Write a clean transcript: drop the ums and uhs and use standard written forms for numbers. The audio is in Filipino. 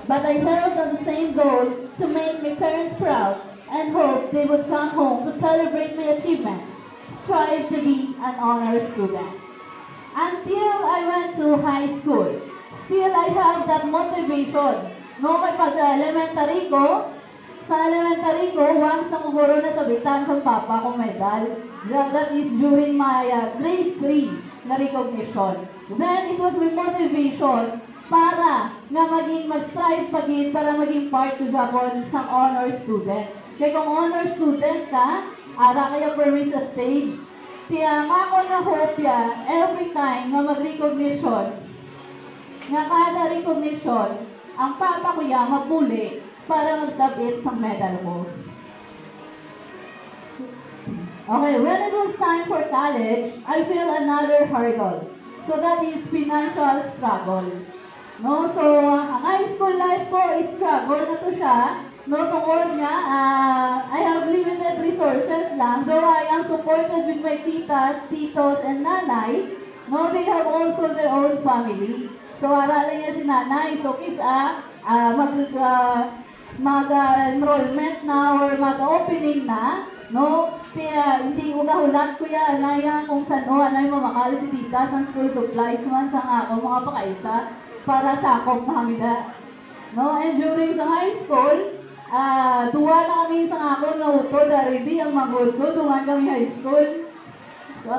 But I held on the same goal to make my parents proud and hope they would come home to celebrate my achievements. Strive to be an honor student. Until I went to high school, still I have that motivation. No, may pag-elementary ko, sa elementary ko, once ang guro na sabitan sa papa ko medal. That is during my grade 3 na recognition. Then it was my motivation para nga mag-strive pagin para maging part to Japon sa honor student. Kaya kung honor student ka, ara kaya permit sa stage. Kaya ako na hope ya, every time nga mag-recognition, nga kada recognition, ang papa ko ya mapuli para magsabit sa medal ko. Okay, when it was time for college, I feel another hurdle. So that is financial struggle. No, so ang high school life ko is struggle na to siya. No, tungkol nga, I have limited resources lang. Though I am supported with my titas, titos, and nanay, no, they have also their own family. So aralin niya si nanay. So kisa, mag-enrollment na or mag-opening na, no? Kaya hindi ko nahulat ko yan, anaya kung saan o anay mamakali si tita sa school supplies man sa ako, mga pakaisa, para sakop na kami na. No? And during sa high school, tuwa na kami sa ako na uto, dari di ang mag-uto, tuwan kami high school. So,